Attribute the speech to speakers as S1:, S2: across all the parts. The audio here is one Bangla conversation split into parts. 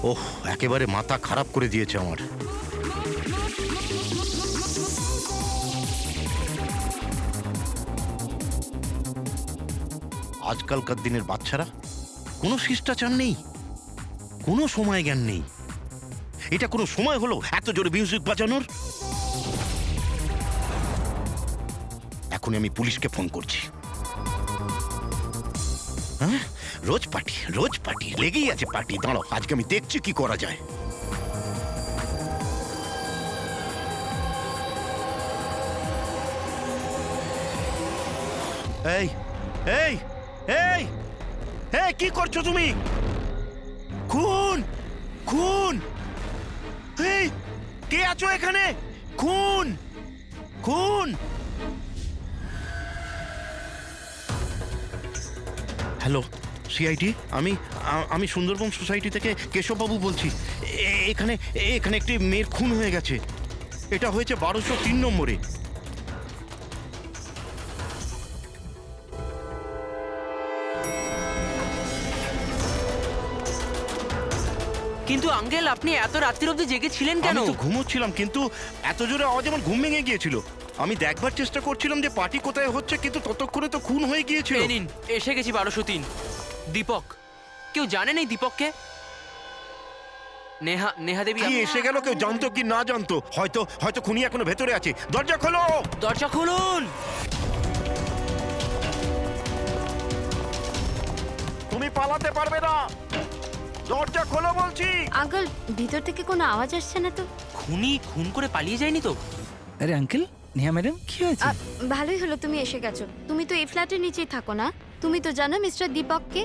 S1: ওহ, একেবারে মাথা খারাপ করে দিয়েছে আমার। আজকালকার দিনের বাচ্চারা কোনো শিষ্টাচার নেই, কোনো সময় জ্ঞান নেই। এটা কোনো সময় হলো এত জোরে মিউজিক বাজানোর? এখনই আমি পুলিশকে ফোন করছি। হ্যাঁ, রোজ পার্টি লেগেই আছে পার্টি। দাঁড়াও, আজকে আমি দেখছি কি করা যায়। এই এই এই এই, কি করছো তুমি? খুন খুন! এই, কে আছো এখানে? খুন খুন! হ্যালো, সিআইডি, আমি সুন্দরবন সোসাইটি থেকে কেশববাবু বলছি। এখানে এখানে একটি মেয়ের খুন হয়ে গেছে। এটা হয়েছে 1203 নম্বরে।
S2: কিন্তু আঙ্কেল, আপনি এত রাত্রির অবধি জেগেছিলেন কেন?
S1: আমি তো ঘুমোচ্ছিলাম, কিন্তু এত জোরে আওয়াজ আমার ঘুম ভেঙে গিয়েছিল। আমি দেখবার চেষ্টা করছিলাম যে পার্টি কোথায় হচ্ছে, কিন্তু ততক্ষণে তো খুন হয়ে গিয়েছিল।
S2: এই নিন, এসে গেছি 1203। দীপক, কেউ জানেন এই দীপককে? নেহা দেবী
S1: কি এসে গেল? কেউ জানতো কি না জানতো? হয়তো খুনি এখনো ভেতরে আছে। দরজা খোলো!
S2: দরজা খুলুন!
S1: তুমি পালাতে পারবে না, দরজা খোলো বলছি।
S3: আঙ্কেল, ভিতর থেকে কোনো আওয়াজ আসছে না তো?
S2: খুনি খুন করে পালিয়ে যায়নি তো?
S4: আরে আঙ্কেল, নেহা ম্যাডাম, কি হয়েছে?
S3: ভালোই হলো তুমি এসে গেছো। তুমি তো এই ফ্ল্যাটের নিচেই থাকো না? তুমি তো জানো মিস্টার দীপককে?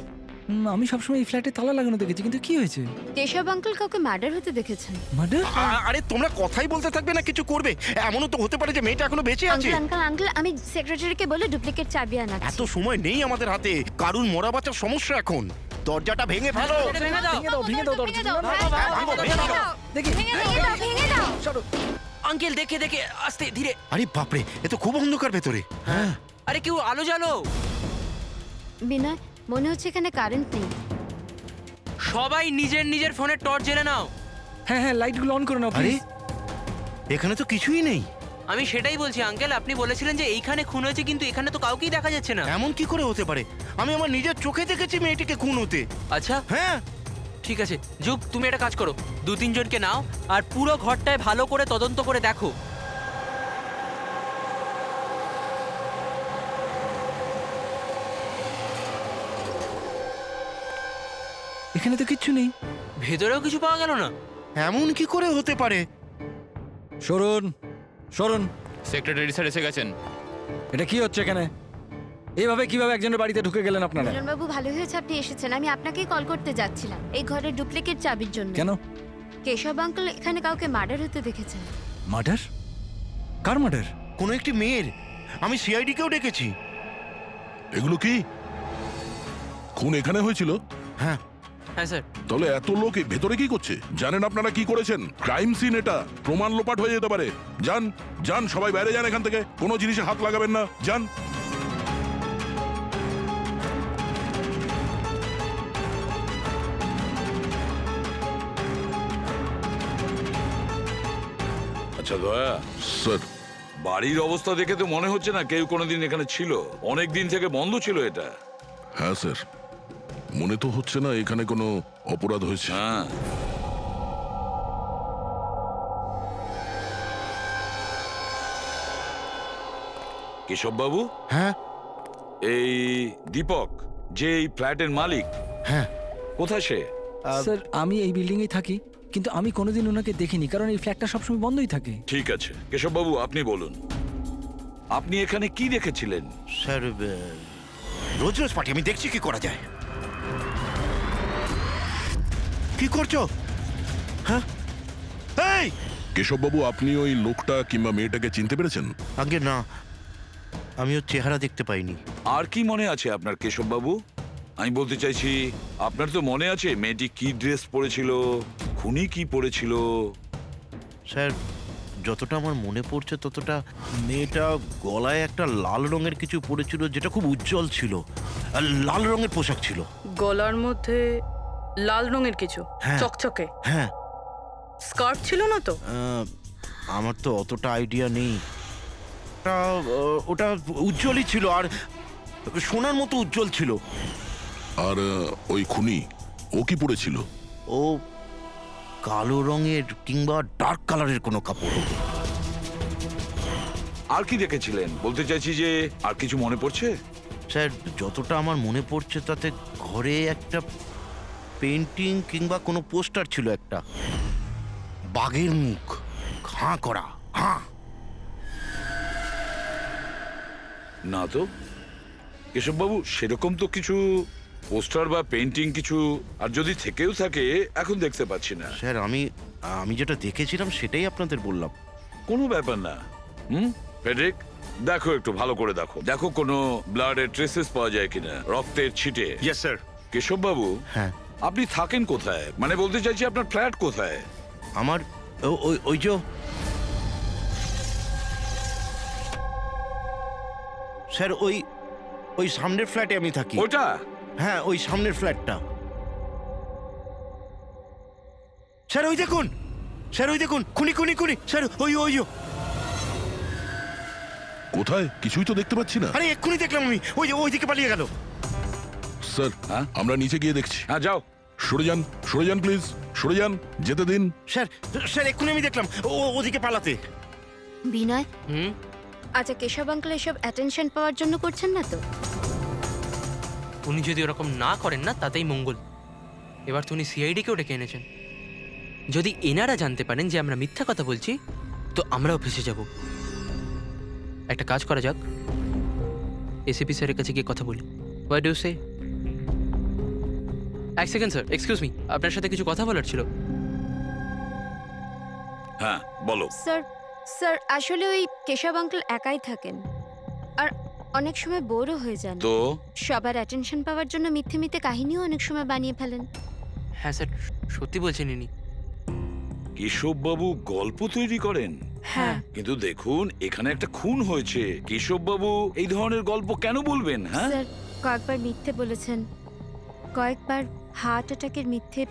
S4: আমি সবসময় এই ফ্ল্যাটে তালা লাগানো দেখেছি, কিন্তু কি হয়েছে?
S3: কেশব আঙ্কেল কাউকে মার্ডার হতে দেখেছেন।
S4: মার্ডার?
S1: আরে তোমরা কথাই বলতে থাকবে না, কিছু করবে? এমনও তো হতে পারে যে মেয়েটা এখনো বেঁচে আছে।
S3: আঙ্কেল, আমি সেক্রেটারিকে বলে ডুপ্লিকেট চাবি আনাচ্ছি।
S1: এত সময় নেই আমাদের হাতে। কারুর মরা বাঁচার সমস্যা এখন। দরজাটা ভেঙে ফেলো।
S2: ভেঙে দাও!
S4: ভেঙে দাও দরজা। দেখি।
S3: ভেঙে দাও।
S4: সরো।
S2: আঙ্কেল, দেখে আস্তে ধীরে।
S1: আরে বাপরে, এ তো খুব অন্ধকার ভেতরে। হ্যাঁ,
S2: আরে কেউ আলো জ্বালো।
S3: বিনয়, মনে হচ্ছে এখানে কারেন্ট নেই।
S2: সবাই নিজের নিজের ফোনের টর্চ জ্বেলে নাও।
S4: হ্যাঁ, লাইটগুলো অন করে নাও
S1: আরে
S4: প্লিজ।
S1: এখানে তো কিছুই নেই।
S2: আমি সেটাই বলছি আঙ্কেল, আপনি বলেছিলেন যে এইখানে খুন হয়েছে, কিন্তু এখানে তো কাউকেই দেখা যাচ্ছে না।
S1: এমন কি করে হতে পারে? আমি আমার নিজের চোখে দেখেছি মেয়েটিকে খুন হতে।
S2: আচ্ছা,
S1: হ্যাঁ,
S2: ঠিক আছে যুগ, তুমি একটা কাজ করো, 2-3 জনকে নাও আর পুরো ঘরটায় ভালো করে তদন্ত করে দেখো।
S4: এখানে তো কিচ্ছু নেই।
S2: ভেতরেও কিছু পাওয়া গেল না।
S1: এমন কি করে হতে পারে?
S4: সরুন।
S5: সেক্রেটারি স্যার এসে গেছেন।
S4: এটা কি হচ্ছে এখানে? এইভাবে কিভাবে একজনের বাড়িতে ঢুকে গেলেন আপনারা?
S3: বাবু, ভালো হয়েছে আপনি এসেছেন। আমি আপনাকেই কল করতে যাচ্ছিলাম এই ঘরের ডুপ্লিকেট চাবির জন্য।
S4: কেন?
S3: কেশব আঙ্কেল এখানে কাউকে মার্ডার হতে দেখেছেন।
S4: মার্ডার? কার মার্ডার?
S1: কোনো একটি মেয়ের। আমি সিআইডি কেও ডেকেছি।
S6: এগুলো কি খুন এখানে হয়েছিল?
S1: হ্যাঁ,
S2: হ্যাঁ স্যার।
S6: তাহলে এত লোক এই ভেতরে কি করছে? জানেন আপনারা কি করেছেন? ক্রাইম সিন এটা, প্রমাণ লোপাট হয়ে যেতে পারে। যান যান, সবাই বাইরে যান এখান থেকে। কোনো জিনিসে হাত লাগাবেন না, যান।
S7: আচ্ছা দয়া,
S6: স্যার,
S7: বাড়ির অবস্থা দেখে তো মনে হচ্ছে না কেউ কোনোদিন এখানে ছিল। অনেক দিন থেকে বন্ধ ছিল এটা।
S6: হ্যাঁ স্যার, মনে তো হচ্ছে না এখানে কোনো অপরাধ হয়েছে।
S7: হ্যাঁ, কেশব বাবু,
S1: হ্যাঁ,
S7: এই দীপক যে এই ফ্ল্যাটের মালিক,
S1: হ্যাঁ।
S7: কোথায় সে?
S4: স্যার, আমি এই বিল্ডিং এই থাকি, কিন্তু আমি কোনোদিন ওনাকে দেখিনি, কারণ এই ফ্ল্যাটটা সবসময় বন্ধই থাকে।
S7: ঠিক আছে কেশব বাবু, আপনি বলুন, আপনি এখানে কি দেখেছিলেন?
S1: স্যার, রোজ রোজ পার্টি। আমি দেখছি কি করা যায়। কি করছো? হ্যাঁ, এই
S6: কেশববাবু, আপনি ওই লোকটা কিংবা মেয়েটাকে চিনতে পেরেছেন?
S1: আগে না, আমি ওর চেহারা দেখতে পাইনি।
S7: আর কি মনে আছে আপনার কেশব বাবু? আমি বলতে চাইছি, আপনার তো মনে আছে মেয়েটি কি ড্রেস পরেছিল, খুনি কি পরেছিল?
S1: স্যার, যতটা আমার মনে পড়ছে ততটা মেয়েটা গলায় একটা লাল রঙের কিছু পরেছিল, যেটা খুব উজ্জ্বল ছিল। আর লাল রঙের পোশাক ছিল।
S8: গলার মধ্যে লাল রঙের কিছু
S1: হ্যাঁ।
S8: চকচকে
S1: হ্যাঁ
S8: স্কার্ট ছিল না তো?
S1: আমার তো অতটা আইডিয়া নেই। ওটা উজ্জ্বলই ছিল, আর সোনার মতো উজ্জ্বল ছিল।
S6: আর ওই খুনি ও কি পড়েছিল?
S1: ও কালো রঙের কিংবা ডার্ক কালারের কোনো কাপড় হবে।
S7: আর কি দেখেছিলেন বলতে চাইছি যে আর কিছু মনে পড়ছে?
S1: স্যার, যতটা আমার মনে পড়ছে তাতে ঘরে একটা পেন্টিং কিংবা কোনো পোস্টার ছিল, একটা বাঘের মুখ, হাঁ করা, হাঁ।
S7: না তো কেশববাবু, সেরকম তো কিছু পোস্টার বা পেন্টিং কিছু, আর যদি থেকেও থাকে এখন দেখতে পাচ্ছি না।
S1: স্যার, আমি যেটা দেখেছিলাম সেটাই আপনাদের বললাম।
S7: কোনো ব্যাপার না। ফেডরিক, দেখো একটু ভালো করে দেখো, দেখো কোনো ব্লাডের ট্রেসেস পাওয়া যায় কিনা, রক্তের ছিটে।
S9: Yes sir.
S7: কেশববাবু,
S1: হ্যাঁ,
S7: আপনি থাকেন কোথায়? মানে বলতে চাইছি আপনার ফ্ল্যাট কোথায়?
S1: আমার ওই যে স্যার, ওই সামনের ফ্ল্যাটে আমি থাকি।
S7: ওটা?
S1: হ্যাঁ, ওই সামনের ফ্ল্যাটটা। স্যার ওই দেখুন, স্যার ওই দেখুন, খুনি খুনি খুনি স্যার, ওই ওই ও।
S6: কোথায়? কিছুই তো দেখতে পাচ্ছি না।
S1: আরে এক্ষুনি দেখলাম আমি, ওই যে ওইদিকে পালিয়ে গেল।
S6: স্যার,
S7: হ্যাঁ?
S6: আমরা নিচে গিয়ে দেখছি।
S7: হ্যাঁ, যাও।
S6: সরে যান প্লিজ, সরে যান, যেতে দিন।
S1: স্যার, স্যার এক্ষুনি আমি দেখলাম ওদিকে পালাতে।
S3: বিনয়,
S2: হুম।
S3: আচ্ছা কেশব আঙ্কেল এসব অ্যাটেনশন পাওয়ার জন্য করছেন না তো?
S2: উনি যদি ওরকম না করেন না তাতেই মঙ্গল। এবার তো উনি সিআইডিকেও ডেকে এনেছেন। যদি এনারা জানতে পারেন যে আমরা মিথ্যা কথা বলছি, তো আমরাও ফেসে যাব। একটা কাজ করা যাক, এসিপি স্যারের কাছে গিয়ে কথা বলি। হোয়াট ডু সে? এক সেকেন্ড স্যার, এক্সকিউজ মি, আপনার সাথে কিছু কথা বলার ছিল।
S7: হ্যাঁ, বলো।
S3: স্যার আসলে ওই কেশব আঙ্কেল একাই থাকেন, আর অনেক সময় বোরও হয়ে যান।
S7: তো
S3: সবার অ্যাটেনশন পাওয়ার জন্য মিথ্যে মিথ্যে কাহিনীও অনেক সময় বানিয়ে ফেলেন।
S2: হ্যাঁ স্যার, সত্যি বলছেন ইনি।
S7: কেশববাবু গল্প তৈরি করেন?
S3: হ্যাঁ।
S7: কিন্তু দেখুন, এখানে একটা খুন হয়েছে, কেশববাবু এই ধরনের গল্প কেন বলবেন? হ্যাঁ,
S3: স্যার কয়েকবার মিথ্যে বলেছেন, কয়েকবার হার্ট অ্যাটাকের মিথ্যে,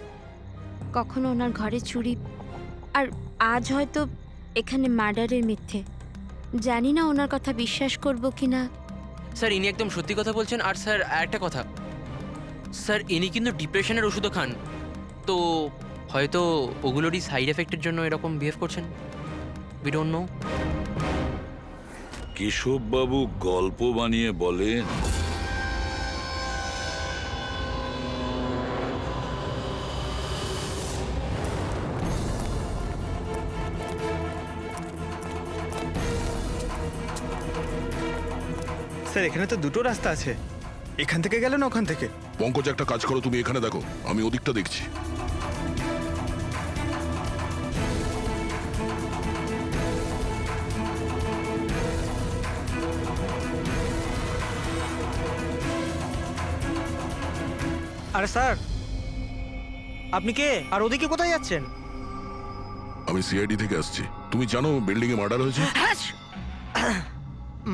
S3: কখনো ওনার ঘরে চুরি, আর আজ হয়তো এখানে মার্ডারের মিথ্যে। জানি না ওনার কথা বিশ্বাস করব কিনা।
S2: স্যার ইনি একদম সত্যি কথা বলছেন। আর স্যার একটা কথা, স্যার ইনি কিন্তু ডিপ্রেশনের ওষুধও খান, তো হয়তো ওগুলোরই সাইড এফেক্টের জন্য এরকম বিহেভ করছেন। We don't know.
S7: কেশববাবু গল্প বানিয়ে বলেন?
S9: স্যার এখানে তো দুটো রাস্তা আছে, এখান থেকে গেল না ওখান থেকে।
S6: পঙ্কজ, একটা কাজ করো, তুমি এখানে দেখো, আমি ওদিকটা দেখছি।
S10: আরে স্যার, আপনি কে আর ওদিকে কোথায় যাচ্ছেন?
S6: আমি সিআইডি থেকে আসছি। তুমি জানো বিল্ডিং এ মার্ডার হয়েছে?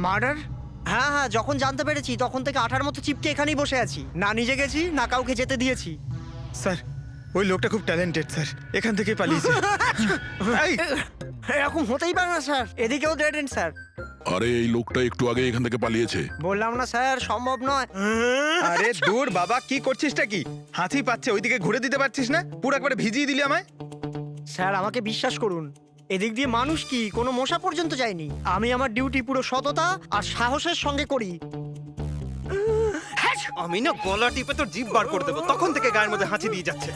S10: মার্ডার? হ্যাঁ হ্যাঁ, যখন জানতে পেরেছি তখন থেকে আঠার মতো চিপকে এখানেই বসে আছি, না নিজে গেছি না কাউকে যেতে দিয়েছি।
S9: স্যার ওই লোকটা খুব ট্যালেন্টেড স্যার, এখান থেকে পালিয়েছে। এই,
S10: এরকম হতেই পারে না স্যার, এদিকেও ডেড এন্ড স্যার।
S6: আরে এই লোকটা একটু আগে এখান থেকে পালিয়েছে।
S10: বললাম না স্যার, সম্ভব নয়।
S9: আরে দূর বাবা, কি করছিসটা কি? হাতি পাচ্ছে, ওইদিকে ঘুরে দিতে পারছিস না? পুরো একবারে ভিজিয়ে দিলি আমায়।
S10: স্যার আমাকে বিশ্বাস করুন, এদিক দিয়ে মানুষ কি কোনো মশা পর্যন্ত যায়নি। আমি আমার ডিউটি পুরো সততা আর সাহসের সঙ্গে করি।
S9: আমি না গলা টিপে তোর জিভ বার করে দেবো, তখন থেকে গায়ের মধ্যে হাঁচি দিয়ে যাচ্ছে।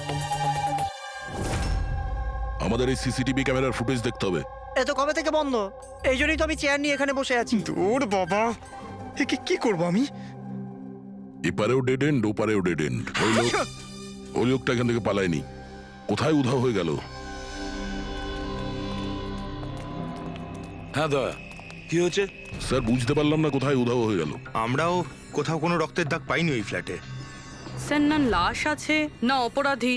S6: আমাদের এই সিসিটিভি ক্যামেরার ফুটেজ দেখতে হবে।
S10: এ তো কবে থেকে বন্ধ, এই জন্যই তো আমি চেয়ার নিয়ে এখানে বসে আছি।
S9: দূর বাবা, একে কি করবো আমি?
S6: এপারেও ডেড এন্ড, ওপারেও ডেড এন্ড। ওই লোকটা এখান থেকে পালায়নি, কোথায় উধাও হয়ে গেল?
S7: হ্যাঁ দয়া, কি হয়েছে?
S6: স্যার বুঝতে পারলাম না কোথায় উধাও হয়ে গেল।
S9: আমরাও কোথাও কোনো রক্তের দাগ পাইনি ওই ফ্ল্যাটে।
S8: স্যার না লাশ আছে, না অপরাধী,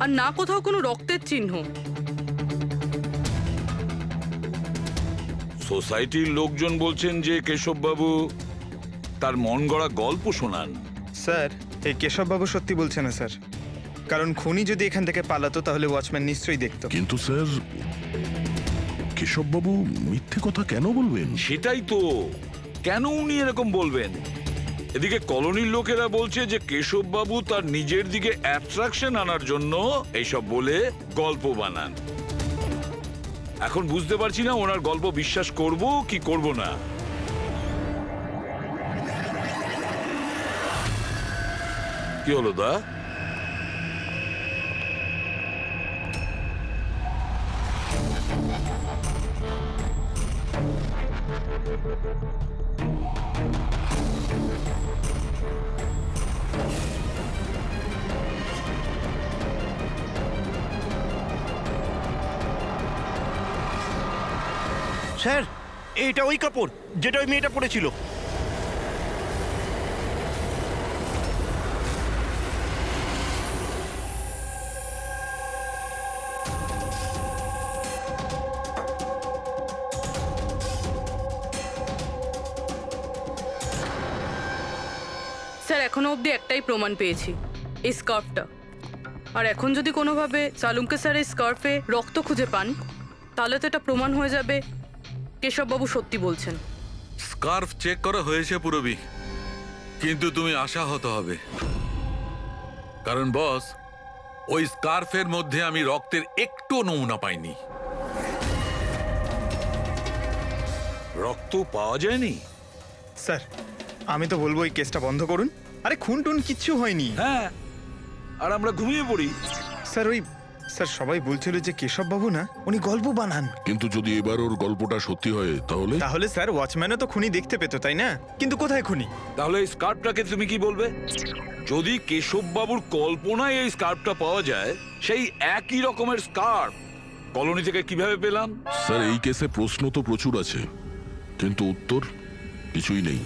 S8: আর না কোথাও কোনো রক্তের চিহ্ন।
S7: সোসাইটির লোকজন বলছেন যে কেশববাবু তার মন গড়া গল্প শোনান।
S9: স্যার এই কেশববাবু সত্যি বলছে না স্যার, কারণ খুনি যদি এখান থেকে পালাতো তাহলে ওয়াচম্যান নিশ্চয়ই দেখতো।
S6: কিন্তু স্যার, কেশববাবু মিথ্যে কথা কেন বলবেন?
S7: সেটাই তো, কেন উনি এরকম বলবেন? এদিকে কলোনির লোকেরা বলছে যে কেশববাবু তার নিজের দিকে অ্যাট্রাকশন আনার জন্য এইসব বলে গল্প বানান। এখন বুঝতে পারছি না ওনার গল্প বিশ্বাস করব কি করব না। কি হলো দা?
S1: স্যার, এইটা ওই কাপড় যেটা ওই মেয়েটা পরেছিল।
S8: স্যার এখনো অবধি একটাই প্রমাণ পেয়েছি, এই স্কার্ফটা। আর এখন যদি কোনোভাবে চালুঙ্কে স্যার এই স্কার্ফে রক্ত খুঁজে পান, তাহলে তো এটা প্রমাণ হয়ে যাবে কেশববাবু সত্যি বলছেন।
S11: স্কার্ফ চেক করা হয়েছে পুরবি, কিন্তু তুমি আশাহত হবে, কারণ বস, ওই স্কার্ফের মধ্যে আমি রক্তের একটু নমুনা পাইনি।
S7: রক্ত পাওয়া যায়নি?
S9: স্যার আমি তো বলবো এই কেসটা বন্ধ করুন। আরে খুন টুন কিচ্ছু হয়নি।
S7: হ্যাঁ, আর আমরা ঘুমিয়ে পড়ি।
S9: স্যার সবাই বলছিল যে কেশববাবু না, উনি গল্প বানান।
S6: কিন্তু যদি এবার ওর গল্পটা সত্যি হয় তাহলে
S9: স্যার ওয়াচম্যানও তো খুনি দেখতে পেতো, তাই না? কিন্তু কোথায় খুনি?
S7: তাহলে এই স্কার্ফটাকে তুমি কি বলবে? যদি কেশববাবুর কল্পনায় এই স্কার্ফটা পাওয়া যায়, সেই একই রকমের স্কার্ফ কলোনি থেকে কিভাবে পেলাম?
S6: স্যার, এই কেসে প্রশ্ন তো প্রচুর আছে, কিন্তু উত্তর কিছুই নেই।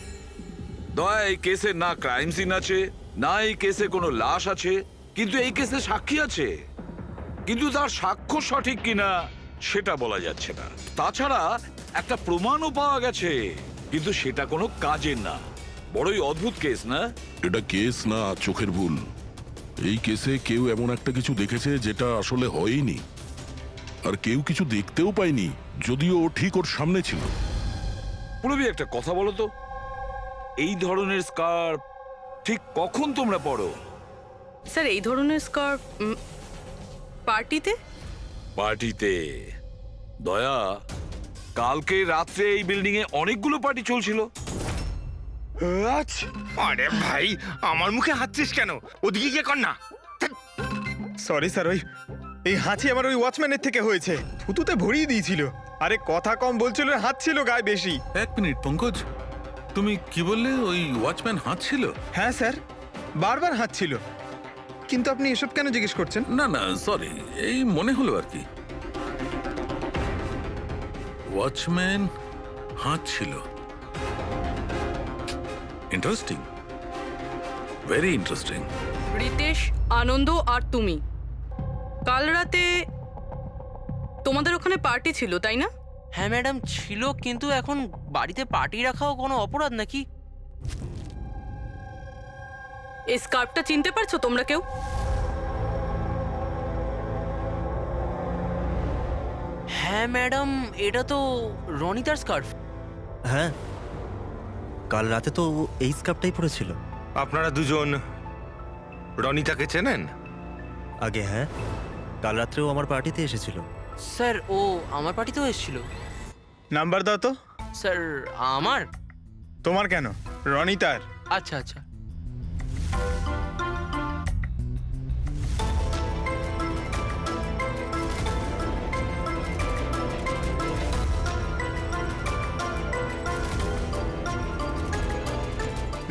S7: দয়া, এই কেসে না ক্রাইম সিন আছে, না এই কেসে কোনো লাশ আছে, কিন্তু এই কেসে সাক্ষী আছে। কিন্তু তার সাক্ষ্য সঠিক কিনা সেটা বলা যাচ্ছে না। তাছাড়া একটা প্রমাণও পাওয়া গেছে, কিন্তু সেটা কোনো কাজের না। বড়ই অদ্ভুত কেস, না?
S6: এটা কেস না, চোখের ভুল। এই কেসে কেউ এমন একটা কিছু দেখেছে যেটা আসলে হয়নি, আর কেউ কিছু দেখতেও পায়নি, যদিও ও ঠিক ওর সামনে ছিল।
S7: পুরবি, একটা কথা বলো তো, এই ধরনের স্কার্ফ ঠিক কখন তোমরা পরো?
S8: স্যার এই ধরনের স্কার্ফ পার্টিতে।
S7: পার্টিতে? দয়া, কালকে রাত্রে এই বিল্ডিং এ অনেকগুলো পার্টি চলছিল।
S9: আরে ভাই, আমার মুখে হাঁচছিস কেন? ওদিকে গিয়ে কর না। সরি স্যার, এই হাঁচি আমার ওই ওয়াচম্যানের থেকে হয়েছে। থুতুতে ভরিয়ে দিয়েছিল। আরে কথা কম বলছিল, হাত ছিল গায়ে বেশি।
S11: এক মিনিট পঙ্কজ, তুমি কি বললে? ওই ওয়াচম্যান হাঁটছিল?
S9: হ্যাঁ স্যার, বারবার হাত ছিল। কিন্তু আপনি এসব কেন জিজ্ঞেস করছেন?
S11: না না, সরি, এই মনে হলো আর কি। ওয়াচম্যান হাঁটছিল। Interesting, very interesting.
S8: Ritesh, Anand আর তুমি কাল রাতে তোমাদের ওখানে পার্টি ছিল, তাই না?
S2: হ্যাঁ ম্যাডাম ছিল, কিন্তু এখন বাড়িতে পার্টি রাখাও কোনো অপরাধ নাকি?
S8: এই স্কার্ফটা চিনতে পারছো তোমরা কেউ?
S2: হ্যাঁ ম্যাডাম, এটা তো রনিতার স্কার্ফ।
S10: হ্যাঁ, কাল রাতে তো এই স্কার্ফটাই পরেছিল।
S9: আপনারা দুজন রনিতাকে চেনেন?
S10: আগে হ্যাঁ, কাল রাত্রেও আমার পার্টিতে এসেছিল।
S2: স্যার ও আমার পার্টিতেও এসেছিল।
S9: নাম্বার দাও তো।
S2: স্যার আমার?
S9: তোমার কেন, রনিতার।
S2: আচ্ছা আচ্ছা।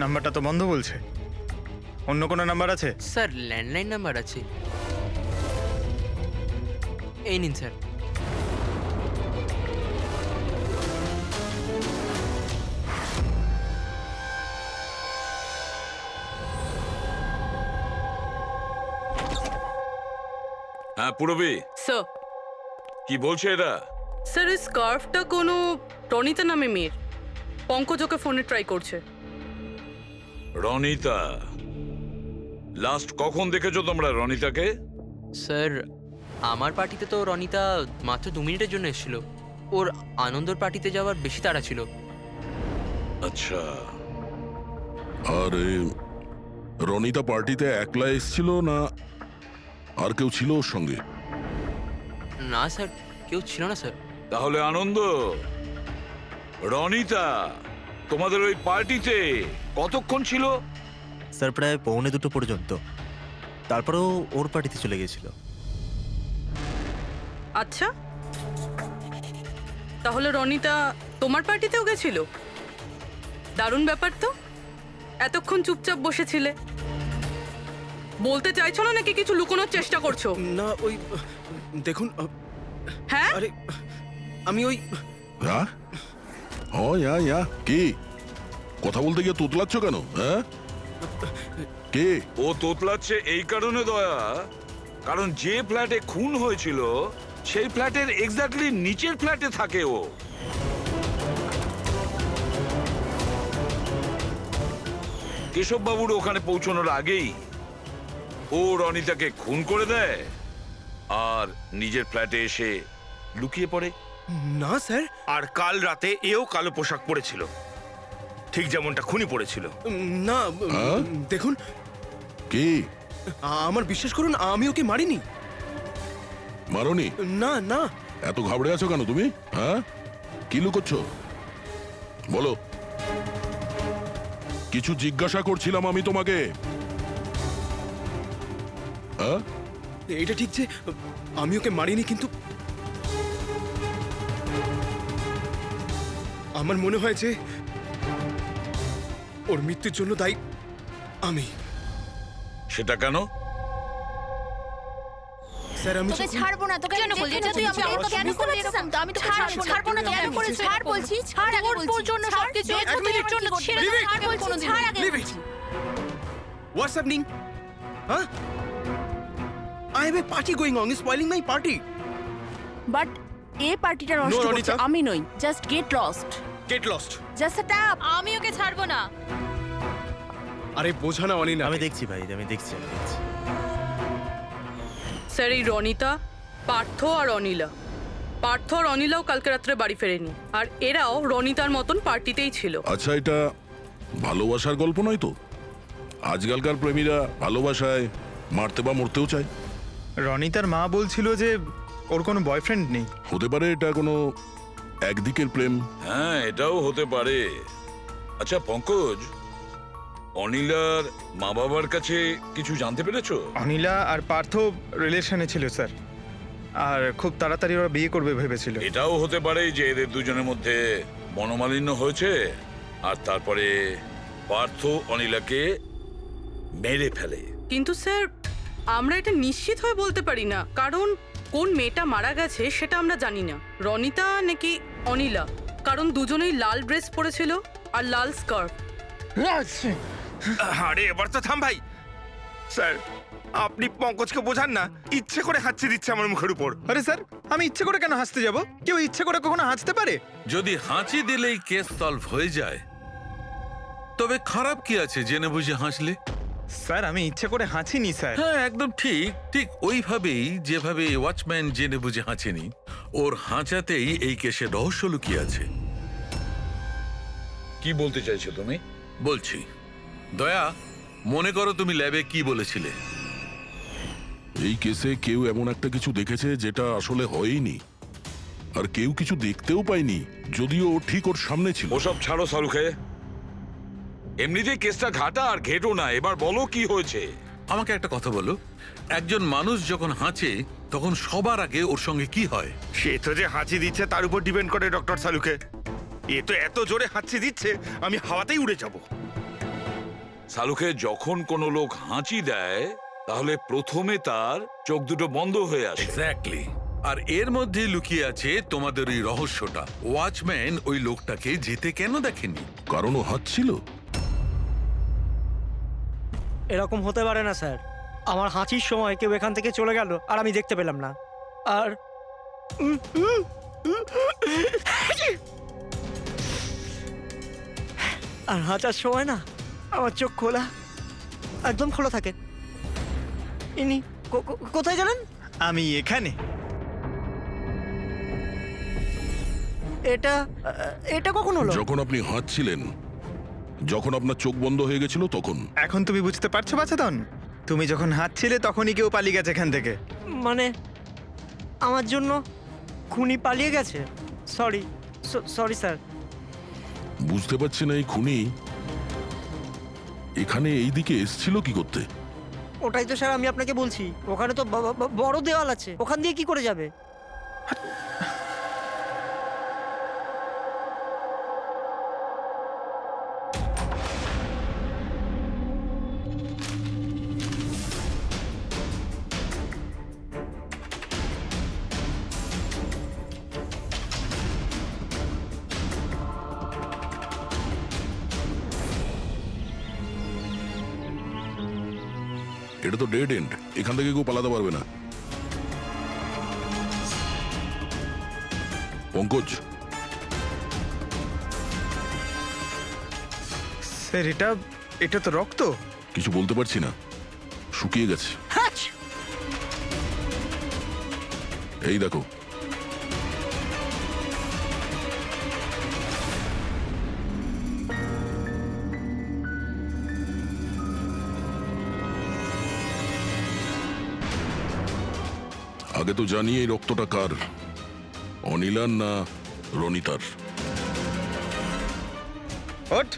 S9: নাম্বারটা তো বন্ধ বলছে। অন্য কোনো নাম্বার আছে?
S2: স্যার ল্যান্ডলাইন নাম্বার আছে, এই নিন স্যার।
S7: হ্যাঁ পুরবি,
S8: স্যার।
S7: কি বলছে এরা?
S8: স্যার এই স্কার্ফটা কোনো রনিতা নামে মেয়ের। পঙ্কজ ওকে ফোনে ট্রাই করছে।
S7: রনিতা? লাস্ট কখন দেখেছো তোমরা রনিতাকে?
S2: স্যার আমার পার্টিতে তো রনিতা মাত্র 2 মিনিটের জন্য এসেছিল। ওর আনন্দর পার্টিতে যাওয়ার বেশি তাড়া ছিল।
S7: আচ্ছা,
S6: আর রনিতা পার্টিতে একলা এসেছিল না আর কেউ ছিল ওর সঙ্গে?
S2: না স্যার, কেউ ছিল না স্যার।
S7: তাহলে আনন্দ, রনিতা তোমাদের ওই পার্টিতে কতক্ষণ ছিল?
S12: স্যার প্রায় 1:45 পর্যন্ত, তারপরেও ওর পার্টিতে চলে গেছিল।
S8: আচ্ছা, তাহলে রনিতা তোমার পার্টিতেও গেছিল? দারুণ ব্যাপার তো। এতক্ষণ চুপচাপ বসেছিলে, বলতে চাইছো না নাকি কিছু লুকোনোর চেষ্টা করছো?
S1: না ওই দেখুন
S8: হ্যাঁ,
S1: আরে আমি ওই
S6: হ্যাঁ ইয়া কি কথা বলতে গিয়ে তোতলাচ্ছ কেন? হ্যাঁ কে?
S7: ও তোতলাচ্ছে এই কারণে দয়া, কারণ যে ফ্ল্যাটে খুন হয়েছিল সেই ফ্ল্যাটের এক্স্যাক্টলি নিচের ফ্ল্যাটে থাকে ও। কেশব বাবুর ওখানে পৌঁছানোর আগেই ও রনিতাকে খুন করে দেয় আর নিজের ফ্ল্যাটে এসে লুকিয়ে পড়ে।
S9: না স্যার, আর কাল রাতে এও কালো পোশাক পরেছিল, ঠিক যেমনটা খুনি পড়েছিল।
S1: না
S6: হ্যাঁ?
S1: দেখুন
S6: কে?
S1: আমার বিশ্বাস করুন, আমি ওকে মারিনি।
S6: মারনি?
S1: না না
S6: এত ঘাবড়ে আছো কেন তুমি? হ্যাঁ কি লুকোচ্ছ বলো। কিছু জিজ্ঞাসা করছিলাম আমি তোমাকে। হ্যাঁ
S1: এটা ঠিক যে আমি ওকে মারিনি, কিন্তু আমার মনে হয় যে ওর মৃত্যুর জন্য দায়ী আমি।
S7: সেটা কেন?
S1: স্যার আমি
S3: তোকে ছাড়বো না, তোকে কেন বলছিস? তুই আমাকে কেন করছিস? আমি তোকে ছাড়বো না, কেন করেছিস? ছাড় বলছি, ছাড় আগে বলছি। তোর জন্য সবকিছু, তোর জন্য ছেড়ে দে, ছাড় বলছি, ছাড় আগে বলছি।
S1: What's happening? Huh? I have a party going on. You're spoiling my party.
S13: But এই পার্টিটা নষ্ট করছে
S1: রনিতা।
S13: আমি নই। Just get lost.
S1: Get lost.
S13: Just stop. আমি ওকে ছাড়বো না।
S1: আরে বোঝা না অনিনা।
S12: আমি দেখছি ভাই, আমি দেখছি।
S8: স্যার এই রনিতা, পার্থ আর অনিলা, পার্থ আর অনিলাও কালকে রাত্রে বাড়ি ফেরেনি, আর এরাও রনিতার মতন পার্টিতেই ছিল।
S6: আচ্ছা এটা ভালোবাসার গল্প নয় তো? আজকালকার প্রেমীরা ভালোবাসায় মারতে বা মরতেও চায়।
S9: রনিতার মা বলছিল যে ওর কোনো বয়ফ্রেন্ড নেই।
S6: হতে পারে এটা কোনো একদিকের প্রেম।
S7: হ্যাঁ, এটাও হতে পারে। আচ্ছা পঙ্কজ, অনিলার মা বাবার কাছে কিছু জানতে পেরেছো?
S9: অনিলা আর পার্থ রিলেশনে ছিল স্যার, আর খুব তাড়াতাড়ি ওরা বিয়ে করবে ভেবেছিল।
S7: এটাও হতে পারে যে এদের দুজনের মধ্যে মনোমালিন্য হয়েছে আর তারপরে পার্থ অনিলাকে মেরে ফেলে।
S8: কিন্তু স্যার আমরা এটা নিশ্চিত হয়ে বলতে পারি না, কারণ কোন মেয়েটা মারা গেছে সেটা আমরা জানি না, রনিতা নাকি অনিলা, কারণ দুজনেই লাল ড্রেস পরেছিল আর লাল স্কার্ফ।
S9: আরে এবার তো থাম ভাই। স্যার আপনি পঙ্কজকে বোঝান না, ইচ্ছে করে হাঁচি দিচ্ছে আমার মুখের উপর। আরে স্যার আমি ইচ্ছে করে কেন হাসতে যাব? কেউ ইচ্ছে করে কখনো হাসতে পারে?
S11: যদি হাঁচি দিলেই কেস সলভ হয়ে যায় তবে খারাপ কি আছে জেনে বুঝে হাসলে?
S9: স্যার আমি ইচ্ছে করে হাঁচিনি স্যার।
S11: হ্যাঁ একদম ঠিক, ঠিক ওইভাবেই যেভাবে ওয়াচম্যান জেনে বুঝে হাঁচেনি, ওর হাঁচাতেই এই কেসের রহস্য লুকিয়ে আছে।
S7: কি বলতে চাইছো তুমি?
S11: বলছি, দয়া মনে করো তুমি ল্যাবে কি বলেছিলে?
S6: এই কেসে কেউ এমন একটা কিছু দেখেছে যেটা আসলে হয়নি, আর কেউ কিছু দেখতেও পায়নি, যদিও ও ঠিক ওর সামনে ছিল।
S7: ওসব ছাড়ো সারুখে, এমনিতেই কেসটা ঘাটা আর ঘেটো না। এবার বলো কি হয়েছে।
S11: আমাকে একটা কথা বলো, একজন মানুষ যখন হাঁচে তখন সবার আগে ওর সঙ্গে কি হয়?
S9: সে তো যে হাঁচি দিচ্ছে তার উপর ডিপেন্ড করে ডক্টর সালুকে। এ তো এত জোরে হাঁচি দিচ্ছে আমি হাওয়াতেই উড়ে যাব।
S7: সালুখে, যখন কোনো লোক হাঁচি দেয় তাহলে প্রথমে তার চোখ দুটো বন্ধ হয়ে আসে।
S11: এক্স্যাক্টলি, আর এর মধ্যে লুকিয়ে আছে তোমাদের ওই রহস্যটা। ওয়াচম্যান ওই লোকটাকে যেতে কেন দেখেনি?
S6: কারণ ও হাঁচছিল।
S10: এরকম হতে পারে না স্যার। আমার হাঁচির সময় কেউ এখান থেকে চলে গেল আর আমি দেখতে পেলাম না। আর আর হাঁচার সময় না আমার চোখ খোলা, একদম খোলা থাকে। ইনি কোথায় গেলেন?
S9: আমি এখানে।
S10: এটা এটা কখন হলো?
S6: যখন আপনি হাঁটছিলেন, যখন আপনার চোখ বন্ধ হয়ে গেছিল তখন।
S9: এখন তুমি বুঝতে পারছো বাছাধন? তুমি যখন হাঁটছিলে তখনই কেউ পালিয়ে গেছে এখান থেকে।
S10: মানে আমার জন্য খুনি পালিয়ে গেছে? Sorry sorry sir.
S6: বুঝতে পারছি না এই খুনি এখানে এই দিকে এসছিল কি করতে?
S10: ওটাই তো স্যার আমি আপনাকে বলছি, ওখানে তো বড় দেওয়াল আছে, ওখান দিয়ে কি করে যাবে?
S6: এটা তো ডেড এন্ড, এখান থেকে কেউ পালাতে পারবে না। পঙ্কজ,
S9: স্যার এটা তো রক্ত।
S6: কিছু বলতে পারছি না, শুকিয়ে গেছে। এই দেখো, আগে তো জানি এই রক্তটা কার, অনিলার না রনিতার।
S9: ওঠ।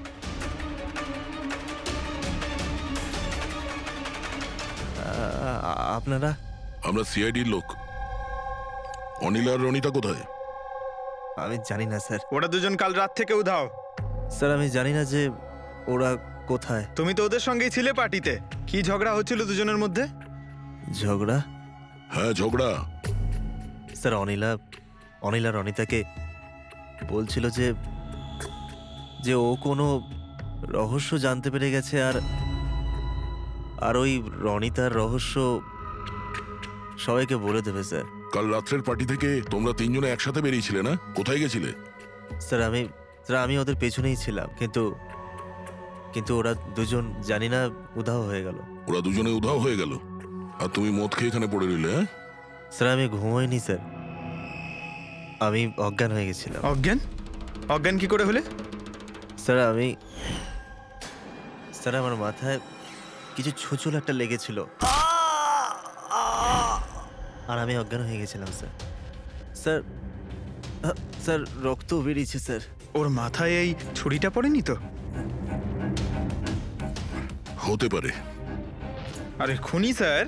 S12: আপনারা?
S6: আমরা সিআইডির লোক। অনিল আর রনিতা কোথায়?
S12: আমি জানি না স্যার।
S9: ওরা দুজন কাল রাত থেকে উধাও।
S12: স্যার আমি জানি না যে ওরা কোথায়।
S9: তুমি তো ওদের সঙ্গেই ছিলে পার্টিতে। কি ঝগড়া হচ্ছিল দুজনের মধ্যে?
S12: ঝগড়া?
S6: হ্যাঁ ঝগড়া।
S12: স্যার অনিলা রনিতাকে বলছিল যে ও কোনো রহস্য জানতে পেরে গেছে, আর ওই রনিতার রহস্য সবাইকে বলে দেবে স্যার।
S6: কাল রাত্রের পার্টি থেকে তোমরা তিনজনে একসাথে বেরিয়েছিলে না? কোথায় গেছিলে?
S12: স্যার আমি ওদের পেছনেই ছিলাম, কিন্তু ওরা দুজন জানি না উধাও হয়ে গেল।
S6: ওরা দুজনে উধাও হয়ে গেল আর তুমি মদ খেয়ে এখানে পড়ে রইলে? হ্যাঁ
S12: স্যার আমি ঘুমোইনি স্যার, আমি অজ্ঞান হয়ে গেছিলাম।
S9: অজ্ঞান কি করে হলে?
S12: স্যার আমার মাথায় কিছু ছোচল একটা লেগেছিল আর আমি অজ্ঞান হয়ে গেছিলাম স্যার। স্যার রক্ত বেরিয়েছে স্যার।
S9: ওর মাথায় এই ছুরিটা পড়েনি তো?
S6: হতে পারে।
S9: আরে খুনি স্যার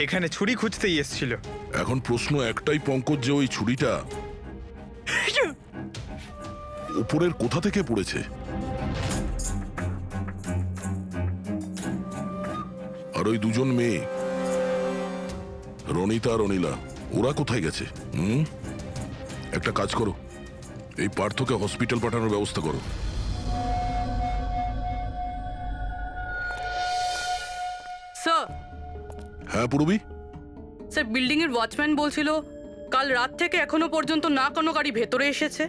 S9: এখানে ছুরি খুঁজতেই এসেছিল।
S6: এখন প্রশ্ন একটাই পঙ্কজ, যে ওই ছুরিটা উপরের কোথা থেকে পড়েছে? আর ওই দুজন মেয়ে রনিতা আর অনিলা, ওরা কোথায় গেছে? একটা কাজ করো, এই পার্থকে হসপিটাল পাঠানোর ব্যবস্থা করো।
S8: স্যার।
S6: হ্যাঁ পূরবী?
S8: স্যার বিল্ডিং এর ওয়াচম্যান বলছিল কাল রাত থেকে এখনো পর্যন্ত না কোনো গাড়ি ভেতরে এসেছে,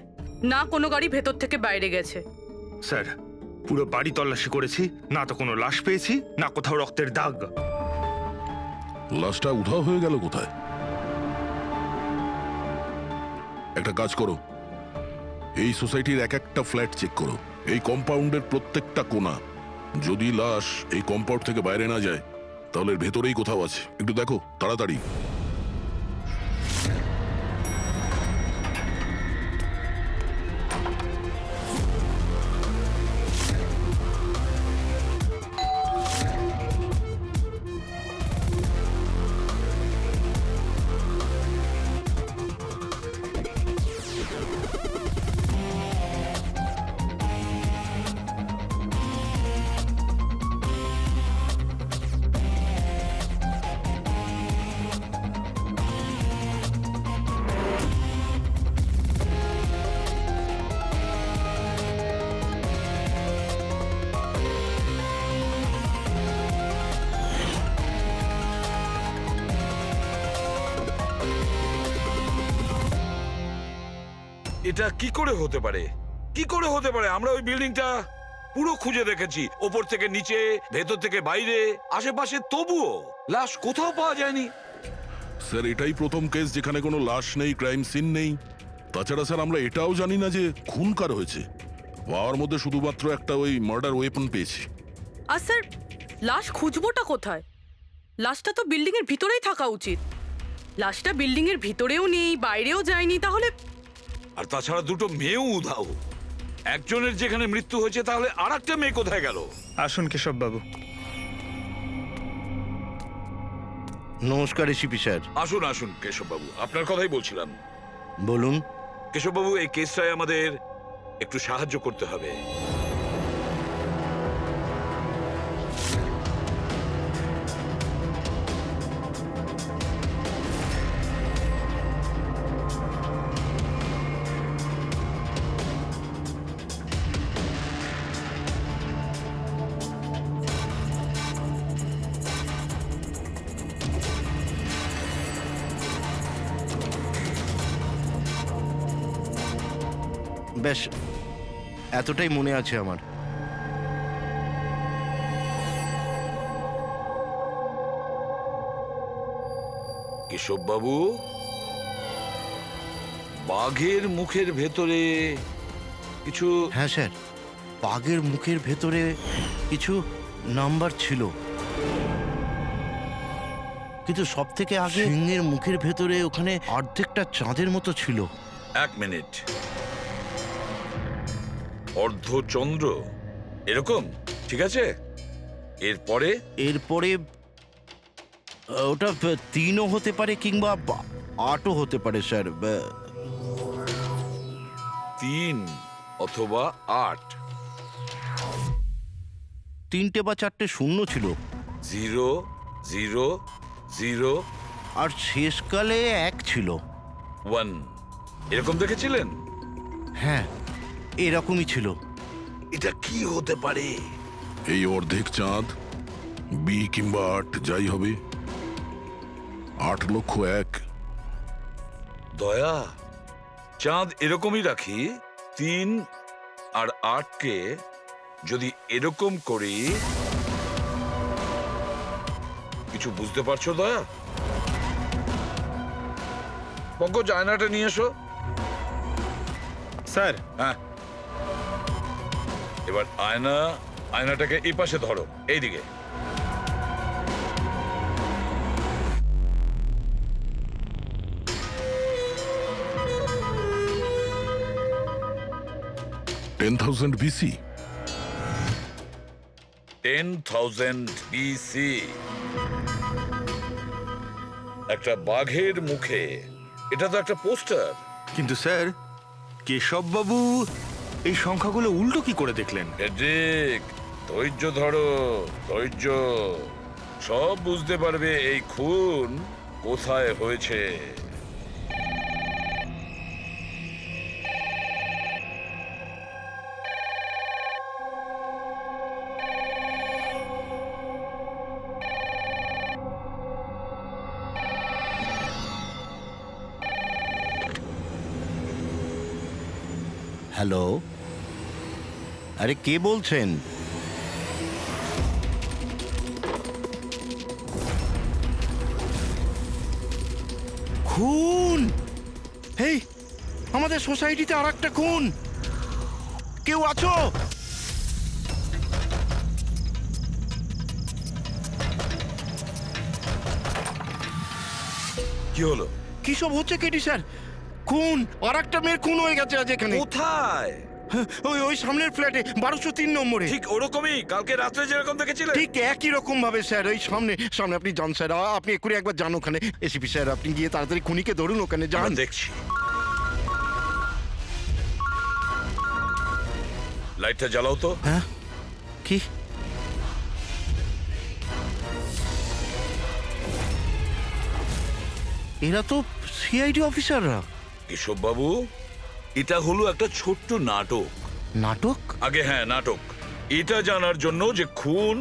S8: না কোনো গাড়ি ভেতর থেকে বাইরে গেছে।
S9: স্যার পুরো বাড়ি তল্লাশি করেছি, না তো কোনো লাশ পেয়েছি, না কোথাও রক্তের দাগ।
S6: লাশটা উধাও হয়ে গেল কোথায়? একটা কাজ করো, এই সোসাইটির এক একটা ফ্ল্যাট চেক করো, এই কম্পাউন্ডের প্রত্যেকটা কোণা। যদি লাশ এই কম্পাউন্ড থেকে বাইরে না যায় তাহলে এর ভেতরেই কোথাও আছে। একটু দেখো তাড়াতাড়ি।
S7: এটা কি করে হতে পারে? কি করে হতে পারে? আমরা ওই বিল্ডিংটা পুরো খুঁজে দেখেছি, ওপর থেকে নিচে, ভেতর থেকে বাইরে, আশেপাশে, তবুও লাশ কোথাও পাওয়া যায়নি।
S6: স্যার এটাই প্রথম কেস যেখানে কোনো লাশ নেই, ক্রাইম সিন নেই। তাছাড়া স্যার আমরা এটাও জানি না যে খুন কার হয়েছে। পাওয়ার মধ্যে শুধুমাত্র একটা ওই মার্ডার ওয়েপন পেয়েছি।
S8: আর স্যার, লাশ খুঁজবোটা কোথায়? লাশটা তো বিল্ডিং এর ভিতরেই থাকা উচিত। লাশটা বিল্ডিং এর ভিতরেও নেই, বাইরেও যায়নি, তাহলে?
S7: আর তাছাড়া দুটো মেয়েও উধাও। একজনের যেখানে মৃত্যু হয়েছে, তাহলে আর একটা মেয়ে কোথায় গেল?
S9: আসুন কেশব বাবু।
S1: নমস্কার এসিপি স্যার।
S7: আসুন আসুন কেশববাবু, আপনার কথাই বলছিলাম।
S1: বলুন।
S7: কেশববাবু, এই কেসটায় আমাদের একটু সাহায্য করতে হবে।
S1: বেশ, এতটাই মনে আছে আমার।
S7: কেশববাবু, বাঘের মুখের ভেতরে কিছু...
S1: হ্যাঁ স্যার, বাঘের মুখের ভেতরে কিছু নাম্বার ছিল, কিন্তু সব থেকে আগে সিংহের মুখের ভেতরে ওখানে অর্ধেকটা চাঁদের মতো ছিল।
S7: এক মিনিট, অর্ধচন্দ্র এরকম, ঠিক আছে। এরপরে?
S1: এরপরে ওটা 3ও হতে পারে কিংবা 8ও হতে পারে স্যার।
S7: 3 অথবা 8।
S1: 3টে বা 4টে শূন্য ছিল।
S7: 0 0 0
S1: আর শেষকালে 1 ছিল।
S7: 1 এরকম দেখেছিলেন?
S1: হ্যাঁ, এরকমই ছিল।
S7: এটা কি হতে পারে?
S6: এই অর্ধেক চাঁদ, বি কিংবা 8 যাই হবে, 8 লক্ষ 1।
S7: দয়া, চাঁদ এরকমই রাখি, 3 আর 8কে যদি এরকম করি, কিছু বুঝতে পারছো দয়া? পঙ্কজ, আয়নাটা নিয়ে এসো।
S9: স্যার।
S7: হ্যাঁ, এবার আয়নাটাকে এই পাশে ধরো, এইদিকে।
S6: BC
S7: 10,000 BC। একটা বাঘের মুখে, এটা তো একটা পোস্টার।
S9: কিন্তু স্যার, কেশব বাবু এই সংখ্যাগুলো উল্টো কি করে দেখলেন?
S7: ঠিক, ধৈর্য ধরো, ধৈর্য। সব বুঝতে পারবে এই খুন কোথায় হয়েছে।
S1: হ্যালো, আরে কে বলছেন? খুন! হেই, আমাদের সোসাইটিতে আর একটা খুন। কেউ আছো?
S7: কি হলো?
S1: কি সব হচ্ছে কেটি স্যার? খুন, আর একটা মেয়ের খুন হয়ে গেছে আজ এখানে।
S7: কোথায়?
S1: ওই ওই সামনের ফ্ল্যাটে 1203 নম্বরে।
S7: ঠিক ওরকমই, কালকে রাত্রে যেরকম দেখেছিলেন
S1: ঠিক একই রকম ভাবে স্যার। ওই সামনে সামনে আপনি যান স্যার, আপনি এক্ষুনি একবার যান ওখানে। এসিপি স্যার, আপনি গিয়ে তাড়াতাড়ি খুনিকে ধরুন, ওখানে যান।
S7: দেখছি। লাইটটা জ্বালাও তো।
S1: হ্যাঁ, কি? এরা তো সিআইডি অফিসাররা।
S7: কেশব বাবু, এটা হলো একটা ছোট্ট নাটক।
S1: নাটক?
S7: আগে হ্যাঁ, নাটক। এটা জানার জন্য যে খুন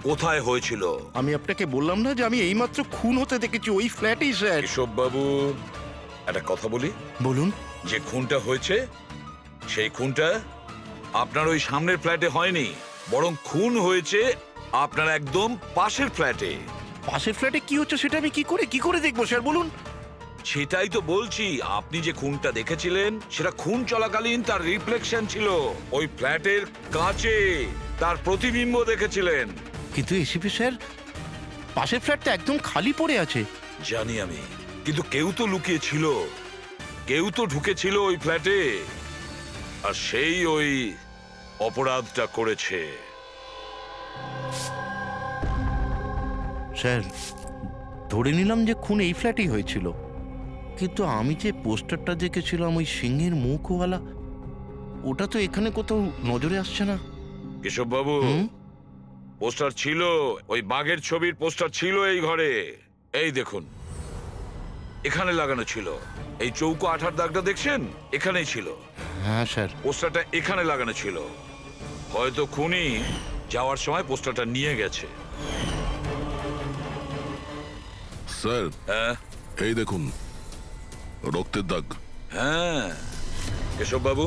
S7: কোথায় হয়েছিল।
S1: আমি আপনাকে বললাম না যে আমি এইমাত্র খুন হতে দেখেছি ওই ফ্ল্যাটেই স্যার।
S7: কেশব বাবু, একটা কথা বলি।
S1: বলুন।
S7: যে খুনটা হয়েছে সেই খুনটা আপনার ওই সামনের ফ্ল্যাটে হয়নি, বরং খুন হয়েছে আপনার একদম পাশের ফ্ল্যাটে।
S1: পাশের ফ্ল্যাটে কি হচ্ছে সেটা আমি কি করে দেখবো স্যার বলুন?
S7: সেটাই তো বলছি, আপনি যে খুনটা দেখেছিলেন সেটা খুন চলাকালীন তার রিফ্লেকশন ছিল ওই ফ্ল্যাটের কাঁচে, তার প্রতিবিম্ব দেখেছিলেন।
S1: কিন্তু এসিপি স্যার, পাশের ফ্ল্যাটটা একদম খালি পড়ে আছে।
S7: জানি আমি, কিন্তু কেউ তো লুকিয়ে ছিল, কেউ তো ঢুকেছিল ওই ফ্ল্যাটে, আর সেই ওই অপরাধটা করেছে।
S1: স্যার, ধরে নিলাম যে খুন এই ফ্ল্যাটেই হয়েছিল, কিন্তু আমি যে পোস্টারটা দেখেছিলাম ওই সিংহের মুখওয়ালা, ওটা তো এখানে কোথাও নজরে আসছে না।
S7: কেশব বাবু,
S1: হুম?
S7: পোস্টার ছিল, ওই বাঘের ছবির পোস্টার ছিল এই ঘরে। এই দেখুন, এখানে লাগানো ছিল। এই চৌকো আঠার দাগটা দেখছেন, এখানেই ছিল।
S1: হ্যাঁ স্যার।
S7: পোস্টারটা এখানে লাগানো ছিল। হয়তো খুনি যাওয়ার সময় পোস্টারটা নিয়ে গেছে।
S6: স্যার,
S7: হ্যাঁ
S6: এই দেখুন রক্তের দাগ।
S7: হ্যাঁ, কেশব বাবু,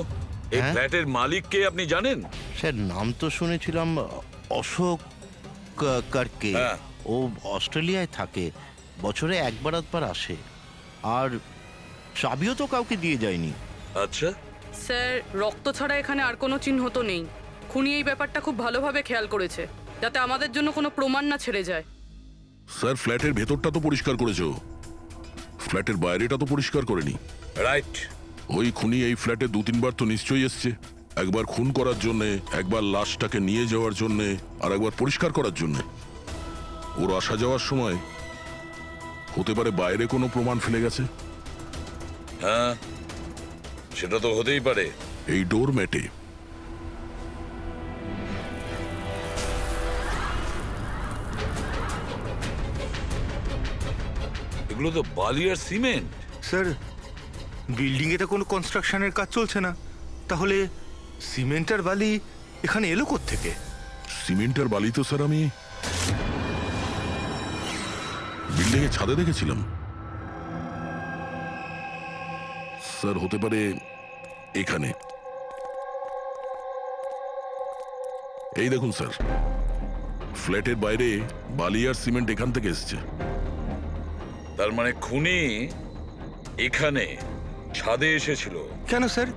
S7: এই
S1: হ্যাঁ?
S7: ফ্ল্যাটের মালিক কে আপনি জানেন?
S1: স্যার, নাম তো শুনেছিলাম অশোক কার্কে।
S7: হ্যাঁ।
S1: ও অস্ট্রেলিয়ায় থাকে, বছরে একবার আধবার আসে, আর চাবিও তো কাউকে দিয়ে যায়নি।
S7: আচ্ছা,
S8: স্যার, রক্ত ছাড়া এখানে আর কোনো চিহ্ন তো নেই। খুনি এই ব্যাপারটা খুব ভালোভাবে খেয়াল করেছে, যাতে আমাদের জন্য কোনো প্রমাণ না ছেড়ে যায়।
S6: স্যার, ফ্ল্যাটের ভেতরটা তো পরিষ্কার করেছো, ফ্ল্যাটের বাইরেটা তো পরিষ্কার করেনি।
S7: রাইট।
S6: ওই খুনি এই ফ্ল্যাটে 2-3 বার তো নিশ্চয়ই এসছে। একবার খুন করার জন্যে, একবার লাশটাকে নিয়ে যাওয়ার জন্যে, আর একবার পরিষ্কার করার জন্যে। ওর আসা যাওয়ার সময় হতে পারে বাইরে কোনো প্রমাণ ফেলে গেছে।
S7: হ্যাঁ, সেটা তো হতেই পারে।
S6: এই ডোর ম্যাটে
S7: এগুলো তো বালি আর সিমেন্ট।
S9: স্যার, বিল্ডিংয়ে তো কোনো কনস্ট্রাকশনের কাজ চলছে না, তাহলে সিমেন্ট আর বালি এখানে এলো কোত্থেকে?
S6: সিমেন্টের বালি তো স্যার আমি বিল্ডিং এর ছাদে দেখেছিলাম। স্যার, হতে পারে এখানে। এই দেখুন স্যার, ফ্ল্যাটের বাইরে বালি আর সিমেন্ট এখান থেকে এসছে।
S7: তার মানে খুনি এখানে ছাদে এসেছিল।
S9: কেন স্যার,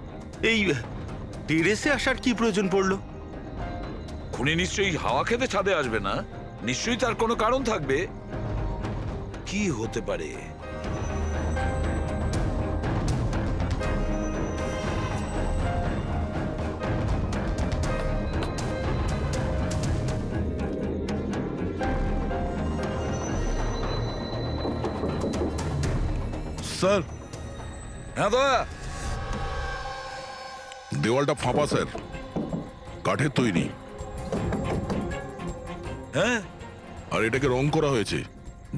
S9: এই টেরেসে আসার কি প্রয়োজন পড়লো?
S7: খুনি নিশ্চয়ই হাওয়া খেতে ছাদে আসবে না, নিশ্চয়ই তার কোনো কারণ থাকবে। কি হতে পারে?
S6: স্যার,
S7: হ্যাঁ দাদা।
S6: দেওয়ালটা ফাঁপা স্যার, কাঠের তৈরি।
S7: হ্যাঁ,
S6: আর এটাকে রং করা হয়েছে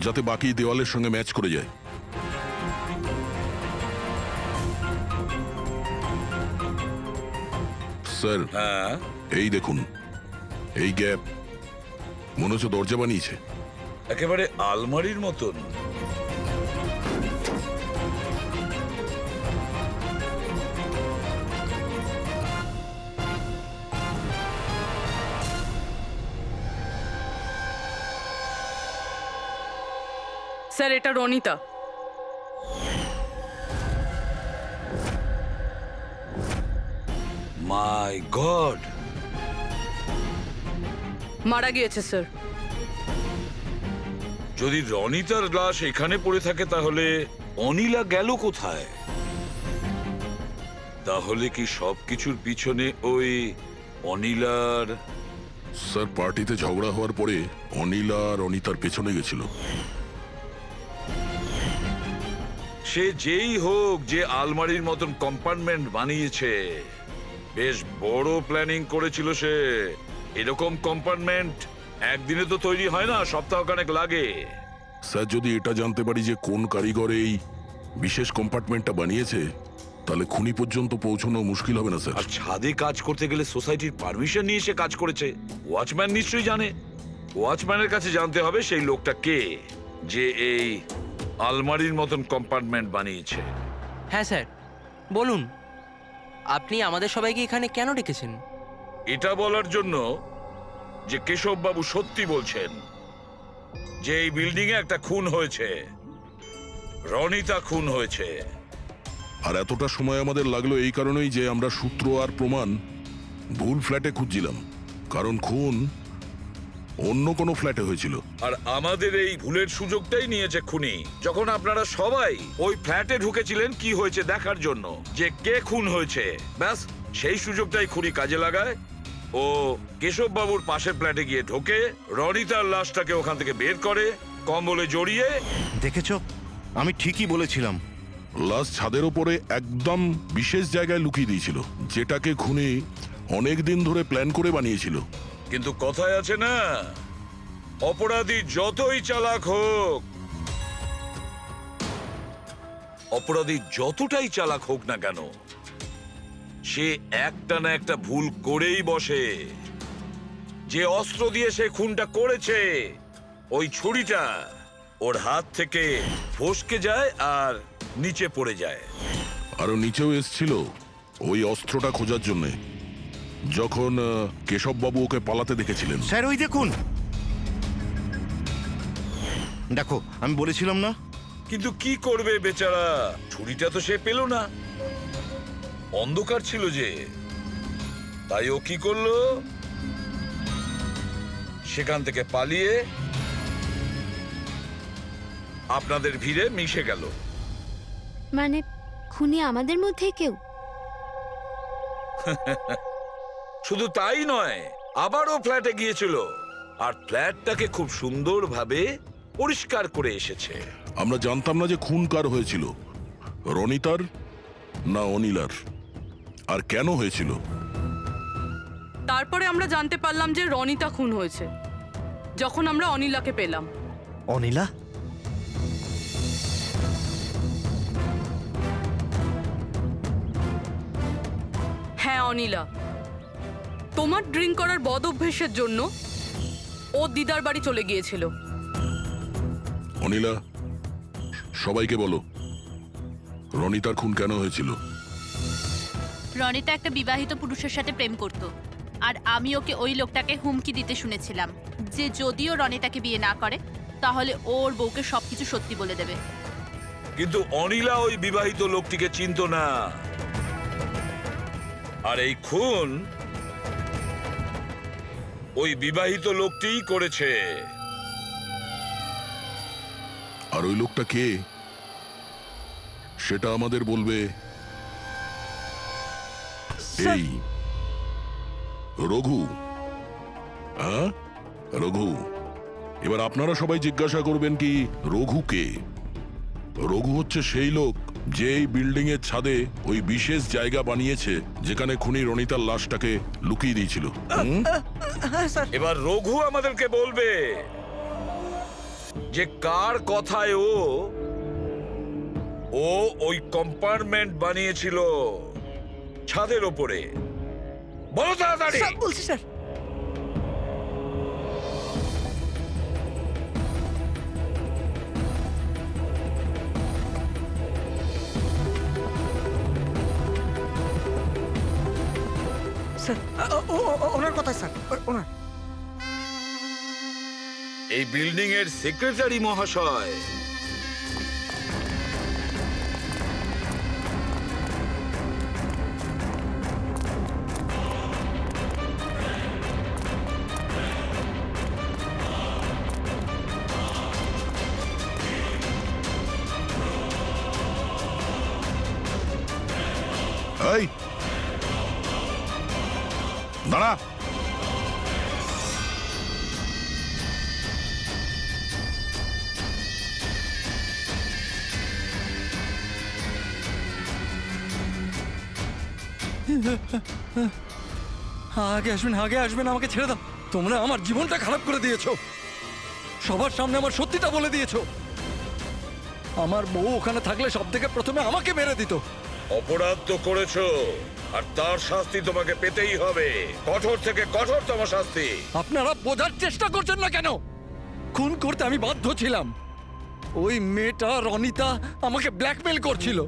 S6: যাতে বাকি দেওয়ালের সঙ্গে ম্যাচ করে যায়। স্যার,
S7: হ্যাঁ,
S6: এই দেখুন, এই গ্যাপ মনে হচ্ছে দরজা বানিয়েছে।
S7: একেবারে আলমারির মতন।
S8: স্যার, এটা রনিতা।
S7: মাই গড,
S8: মারা গিয়েছে স্যার।
S7: যদি রনিতার লাশ এখানে পড়ে থাকে তাহলে অনিলা গেল কোথায়? তাহলে কি সবকিছুর পিছনে ওই অনিলার?
S6: স্যার, পার্টিতে ঝগড়া হওয়ার পরে অনিলা আর অনিতার পেছনে গেছিল।
S7: সে যেই হোক, যে আলমারির মতন কম্পার্টমেন্ট বানিয়েছে, বেশ বড় প্ল্যানিং করেছিল সে। এরকম কম্পার্টমেন্ট একদিনে তো তৈরি হয় না, সপ্তাহখানেক লাগে।
S6: স্যার, যদি এটা জানতে পারি যে কোন কারিগর এই বিশেষ কম্পার্টমেন্টটা বানিয়েছে, তাহলে খুনি পর্যন্ত পৌঁছানো মুশকিল হবে না স্যার।
S7: আর ছাদে কাজ করতে গেলে সোসাইটির পারমিশন নিয়ে সে কাজ করেছে। ওয়াচম্যান নিশ্চয়ই জানে। ওয়াচম্যানের কাছে জানতে হবে সেই লোকটা কে, যে এই আলমারির মতন কম্পার্টমেন্ট বানিয়েছে।
S2: হ্যাঁ স্যার, বলুন, আপনি আমাদের সবাইকে এখানে কেন ডেকেছেন?
S7: এটা বলার জন্য যে কেশববাবু সত্যি বলছেন যে এই বিল্ডিং এ একটা খুন হয়েছে, রনিতা খুন হয়েছে।
S6: আর এতটা সময় আমাদের লাগলো এই কারণেই যে আমরা সূত্র আর প্রমাণ ভুল ফ্ল্যাটে খুঁজছিলাম, কারণ খুন অন্য কোনো ফ্ল্যাটে হয়েছিল।
S7: আর আমাদের এই ভুলের সুযোগটাই নিয়েছে খুনি, যখন আপনারা সবাই ওই ফ্ল্যাটে ঢুকেছিলেন কি হয়েছে দেখার জন্য, যে কে খুন হয়েছে। ব্যাস সেই সুযোগটাই খুনি কাজে লাগায়। ও কেশব বাবুর পাশের ফ্ল্যাটে গিয়ে ঢোকে, রনিতার লাশটাকে ওখান থেকে বের করে, কম্বলে জড়িয়ে।
S1: দেখেছো, আমি ঠিকই বলেছিলাম।
S6: লাশ ছাদের ওপরে একদম বিশেষ জায়গায় লুকিয়ে দিয়েছিল, যেটাকে খুনি অনেক দিন ধরে প্ল্যান করে বানিয়েছিল।
S7: কিন্তু কথায় আছে না, অপরাধী যতই চালাক হোক, অপরাধী যতটাই চালাক হোক না কেন, সে একটা না একটা ভুল করেই বসে। যে অস্ত্র দিয়ে সে খুনটা করেছে, ওই ছুরিটা ওর হাত থেকে ফসকে যায় আর নিচে পড়ে যায়।
S6: আরো নিচেও এসছিল ওই অস্ত্রটা খোঁজার জন্য, যখন কেশববাবু ওকে পালাতে দেখেছিলেন।
S1: স্যার ওই দেখুন, দেখো আমি বলেছিলাম না।
S7: কিন্তু কি করবে বেচারা, ছুরিটা তো সে পেল না, অন্ধকার ছিল যে। তাই ও কি করলো, সেখান থেকে পালিয়ে আপনাদের ভিড়ে মিশে গেল।
S3: মানে খুনি আমাদের মধ্যে কেউ?
S7: শুধু তাই নয়, আবারও ফ্ল্যাটে গিয়েছিল আর ফ্ল্যাটটাকে খুব সুন্দরভাবে পরিষ্কার করে এসেছে।
S6: আমরা জানতাম না যে খুন কার হয়েছিল, রনিতার না অনিলার, আর কেন হয়েছিল।
S8: তারপরে আমরা জানতে পারলাম যে রনিতা খুন হয়েছে, যখন আমরা অনিলাকে পেলাম।
S12: অনিলা?
S8: হ্যাঁ অনিলা, তোমার ড্রিঙ্ক করার বদ অভ্যেসের জন্য ও দিদার বাড়ি চলে গিয়েছিল।
S6: অনিলা, সবাইকে বলো রনিতার খুন কেন হয়েছিল।
S13: রনিতা একটা বিবাহিত পুরুষের সাথে প্রেম করত, আর আমি ওকে ওই লোকটাকে হুমকি দিতে শুনেছিলাম যে যদিও রনিতাকে বিয়ে না করে তাহলে ওর বউকে সবকিছু সত্যি বলে দেবে।
S7: কিন্তু অনিলা ওই বিবাহিত লোকটিকে চিনতো না, আর এই খুন ওই বিবাহিত লোকটিই করেছে।
S6: আর ওই লোকটা কে সেটা আমাদের বলবে এই রঘু। হ্যাঁ রঘু, এবার আপনারা সবাই জিজ্ঞাসা করবেন কি রঘু কে। রঘু হচ্ছে সেই লোক যে এই বিল্ডিং এর ছাদে ওই বিশেষ জায়গা বানিয়েছে যেখানে খুনি রনিতার লাশটাকে লুকিয়ে দিয়েছিল।
S7: এবার রঘু আমাদেরকে বলবে যে কার কথায় ও ওই কম্পার্টমেন্ট বানিয়েছিল ছাদের ওপরে। বলো তাড়াতাড়ি।
S10: বলছি স্যার। ওনার কথা স্যার, ওনার।
S7: এই বিল্ডিং এর সেক্রেটারি মহাশয়।
S6: এই দাঁড়া।
S4: আগে আসবেন, আগে আসবেন, আমাকে ছেড়ে দাও। তোমরা আমার জীবনটা খারাপ করে দিয়েছো, সবার সামনে আমার সত্যিটা বলে দিয়েছো। আমার বউ ওখানে থাকলে সব থেকে প্রথমে আমাকে মেরে দিত।
S7: অপরাধ তো করেছো, আর তার শাস্তি তোমাকে পেতেই হবে, কঠোর থেকে কঠোরতম শাস্তি।
S4: আপনারা বোঝার চেষ্টা করছেন না কেন? খুন করতে আমি বাধ্য ছিলাম। ওই মেয়েটা রনিতা আমাকে ব্ল্যাকমেল করছিল।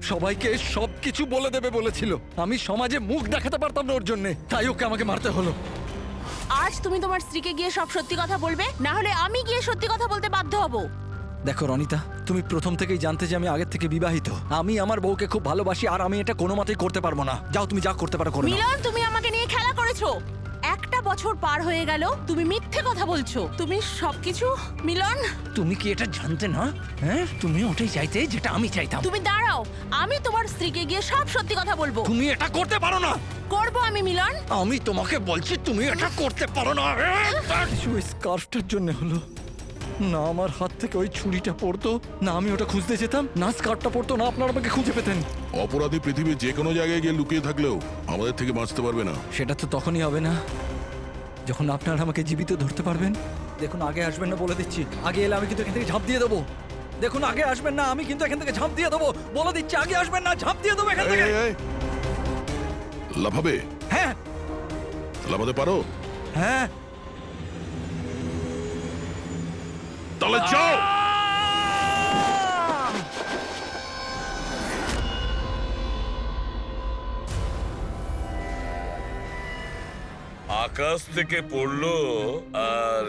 S4: সবাইকে সবকিছু বলে দেবে বলেছিল। আমি সমাজে মুখ দেখাতে পারতাম না ওর জন্য, তাই ওকে আমাকে মারতে হলো।
S13: আজ তুমি তোমার স্ত্রীকে গিয়ে সব সত্যি কথা বলবে, না হলে আমি গিয়ে সত্যি কথা বলতে বাধ্য হব।
S4: দেখো রনিতা, তুমি প্রথম থেকেই জানতে যে আমি আগের থেকে বিবাহিত। আমি আমার বউকে খুব ভালোবাসি, আর আমি এটা কোনো মতেই করতে পারবো না। যাও, তুমি যা করতে পারো করো।
S13: মিলন, তুমি আমাকে নিয়ে খেলা করেছো। একটা বছর পার হয়ে গেল, তুমি মিথ্যে কথা বলছো। তুমি সবকিছু মিলন।
S4: তুমি কি এটা জানতে না? হ্যাঁ, তুমি ওটাই চাইতে যেটা আমি চাইতাম।
S13: তুমি দাঁড়াও, আমি তোমার স্ত্রীকে গিয়ে সব সত্যি কথা বলবো।
S4: তুমি এটা করতে পারো না।
S13: করবো আমি মিলন।
S4: আমি তোমাকে বলছি তুমি এটা করতে পারো না। কিছু স্কার্ফটার জন্য হলো না, আমার হাত থেকে ওই ছুরিটা পড়তো না, আমি ওটা খুঁজতে যেতাম না, স্কার্ফটা পড়তো না, আপনারা আমাকে খুঁজে পেতেন।
S6: অপরাধী পৃথিবীর যে কোনো জায়গায় গিয়ে লুকিয়ে থাকলেও আমাদের থেকে বাঁচতে পারবে না।
S4: সেটা তো তখনই হবে না যখন আপনারা আমাকে জীবিত ধরতে পারবেন। দেখুন, আগে আসবেন না বলে দিচ্ছি। আগে এলে আমি কিন্তু এখান থেকে ঝাঁপ দিয়ে দেবো। দেখুন, আগে আসবেন না, আমি কিন্তু এখান থেকে ঝাঁপ দিয়ে দেবো বলে দিচ্ছি। আগে আসবেন না, ঝাঁপ দিয়ে দেবো এখান থেকে।
S6: লাফাবে?
S4: হ্যাঁ।
S6: লাফাতে পারো?
S4: হ্যাঁ।
S6: তাহলে যাও।
S7: আকাশ থেকে পড়লো আর